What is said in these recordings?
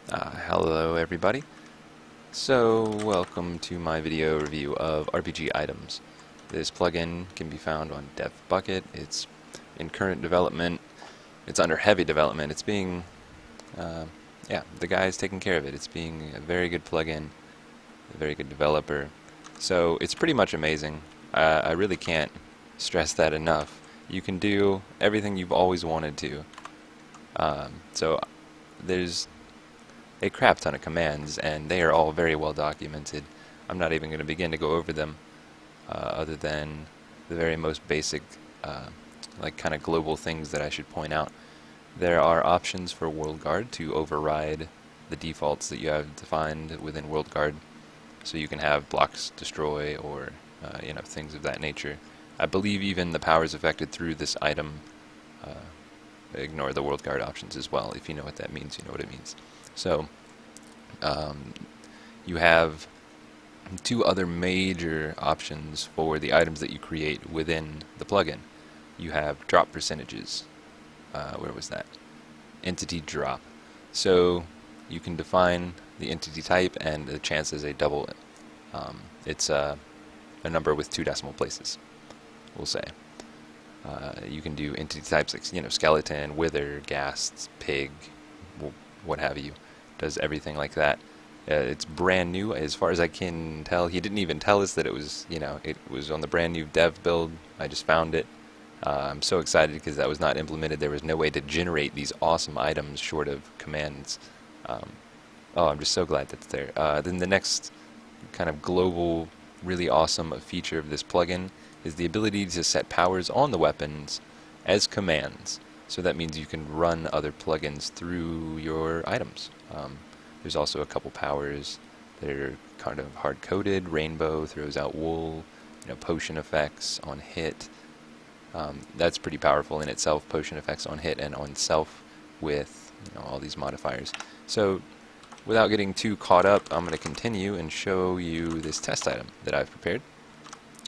Hello everybody. So welcome to my video review of RPG items. This plugin can be found on Dev-Bukkit. It's in current development. It's under heavy development. It's being, the guy's taking care of it. It's being a very good plugin, a very good developer. So it's pretty much amazing. I really can't stress that enough. You can do everything you've always wanted to. So there's a crap ton of commands, and they are all very well documented. I'm not even going to begin to go over them, other than the very most basic, kind of global things that I should point out. There are options for WorldGuard to override the defaults that you have defined within WorldGuard, so you can have blocks destroy or things of that nature. I believe even the powers affected through this item ignore the WorldGuard options as well. If you know what that means, you know what it means. So, you have two other major options for the items that you create within the plugin. You have drop percentages. Where was that? Entity drop. So you can define the entity type, and the chance is a double. It's a number with 2 decimal places, we'll say. You can do entity types like skeleton, wither, ghast, pig, what have you. Does everything like that. It's brand new, as far as I can tell. He didn't even tell us that it was on the brand new dev build. I just found it. I'm so excited because that was not implemented. There was no way to generate these awesome items short of commands. I'm just so glad that's there. Then the next kind of global, really awesome feature of this plugin is the ability to set powers on the weapons as commands. So that means you can run other plugins through your items. There's also a couple powers that are kind of hard-coded. Rainbow throws out wool, potion effects on hit. That's pretty powerful in itself, potion effects on hit and on self with all these modifiers. So without getting too caught up, I'm going to continue and show you this test item that I've prepared.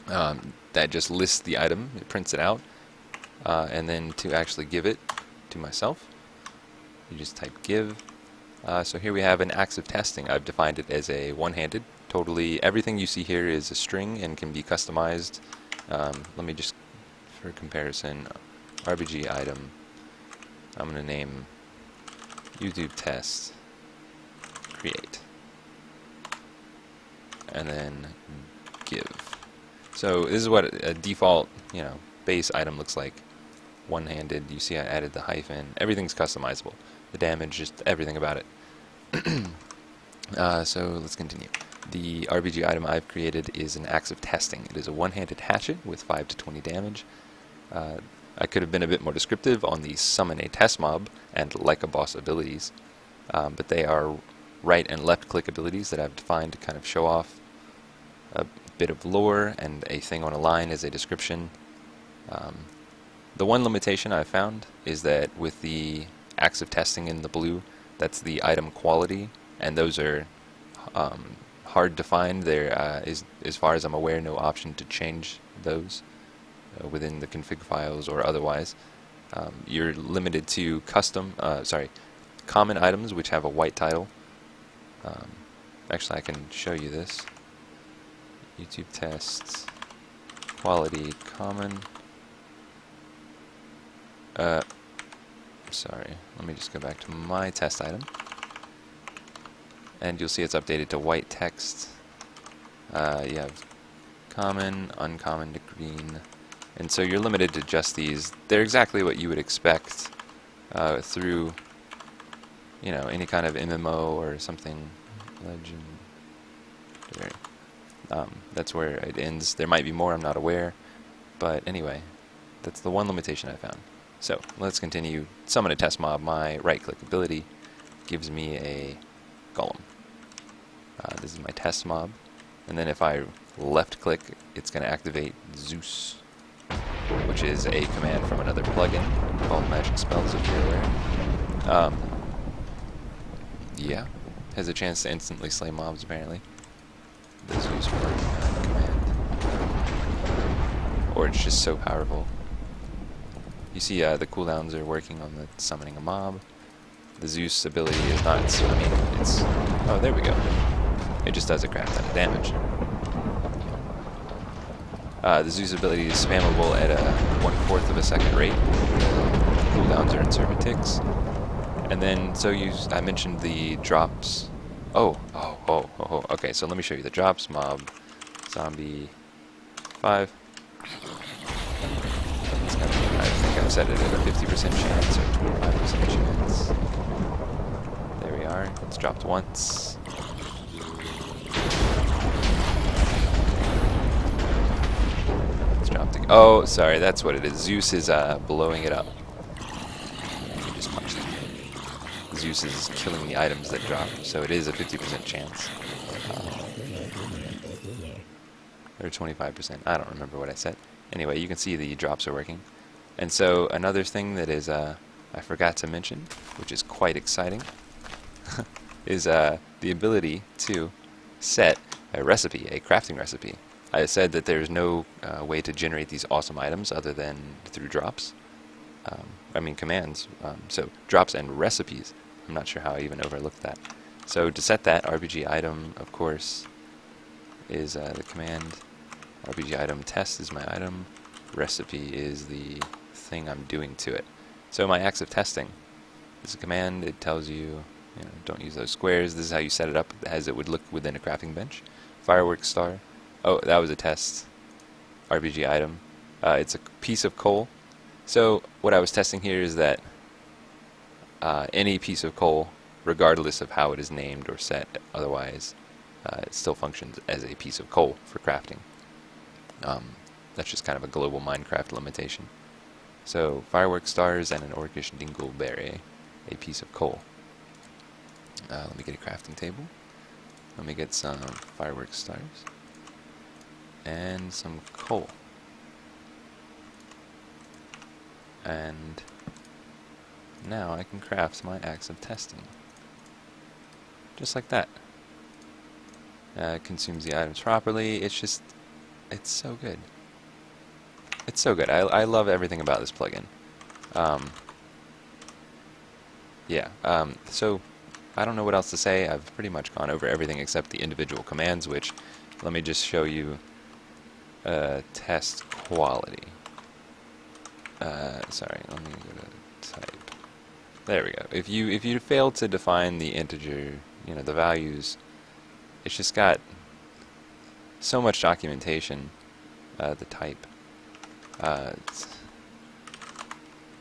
That just lists the item, it prints it out, and then to actually give it to myself, you just type give. So here we have an axe of testing. I've defined it as a one-handed. Totally everything you see here is a string and can be customized. Let me just, for comparison, RPG item, I'm going to name YouTube test create, and then give. So this is what a default base item looks like. One-handed. You see I added the hyphen. Everything's customizable. The damage, just everything about it. So let's continue. The RPG item I've created is an axe of testing. It is a one-handed hatchet with 5 to 20 damage. I could have been a bit more descriptive on the summon a test mob and like a boss abilities, but they are right and left click abilities that I've defined to kind of show off a bit of lore, and a thing on a line is a description. The one limitation I've found is that with the axe of testing in the blue, that's the item quality, and those are hard to find. There is, as far as I'm aware, no option to change those within the config files or otherwise. You're limited to common items which have a white title. Actually, I can show you this. YouTube tests quality common. Sorry, let me just go back to my test item, and you'll see it's updated to white text. You have common, uncommon to green, and so you're limited to just these. They're exactly what you would expect through any kind of MMO or something. Legendary. That's where it ends. There might be more, I'm not aware, but anyway, that's the one limitation I found. So let's continue. Summon a test mob. My right-click ability gives me a golem. This is my test mob, and then if I left-click, it's going to activate Zeus, which is a command from another plugin called Magic Spells, if you're aware. Yeah, has a chance to instantly slay mobs, apparently. The Zeus command, or it's just so powerful. You see the cooldowns are working on the summoning a mob. The Zeus ability is not, I mean, it's, oh, there we go. It just does a crap ton of damage. The Zeus ability is spammable at a 1/4 of a second rate. Cooldowns are in certain ticks. And then, so I mentioned the drops. Oh, okay, so let me show you the drops. Mob, zombie, 5. I think I've set it at a 50% chance or 25% chance. There we are. It's dropped once. It's dropped again. Oh, sorry, that's what it is. Zeus is blowing it up. You just punch them. Zeus is killing the items that drop, so it is a 50% chance. Or 25%. I don't remember what I said. Anyway, you can see the drops are working. And so another thing that is I forgot to mention, which is quite exciting, is the ability to set a recipe, a crafting recipe. I said that there's no way to generate these awesome items other than through drops. I mean commands. So drops and recipes. I'm not sure how I even overlooked that. So to set that, RPG item, of course, is the command. RPG item test is my item. Recipe is the thing I'm doing to it. So my acts of testing is a command. It tells you, don't use those squares. This is how you set it up as it would look within a crafting bench. Fireworks star. Oh, that was a test. RPG item. It's a piece of coal. So what I was testing here is that any piece of coal, regardless of how it is named or set, otherwise it still functions as a piece of coal for crafting. That's just kind of a global Minecraft limitation. So firework stars and an orcish dingleberry, a piece of coal. Let me get a crafting table. Let me get some firework stars and some coal. And now I can craft my axe of testing. Just like that. It consumes the items properly. It's so good. It's so good. I love everything about this plugin. So I don't know what else to say. I've pretty much gone over everything except the individual commands, which, let me just show you test quality. Sorry, let me go to type. There we go. If you fail to define the integer, the values, it's just got so much documentation. The type.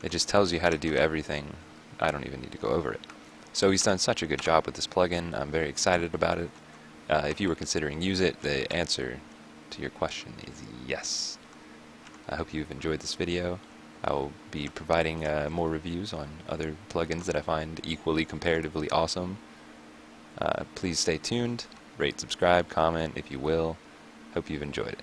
It just tells you how to do everything. I don't even need to go over it. So he's done such a good job with this plugin. I'm very excited about it. If you were considering use it, the answer to your question is yes. I hope you've enjoyed this video. I will be providing more reviews on other plugins that I find equally comparatively awesome. Please stay tuned, rate, subscribe, comment if you will. Hope you've enjoyed it.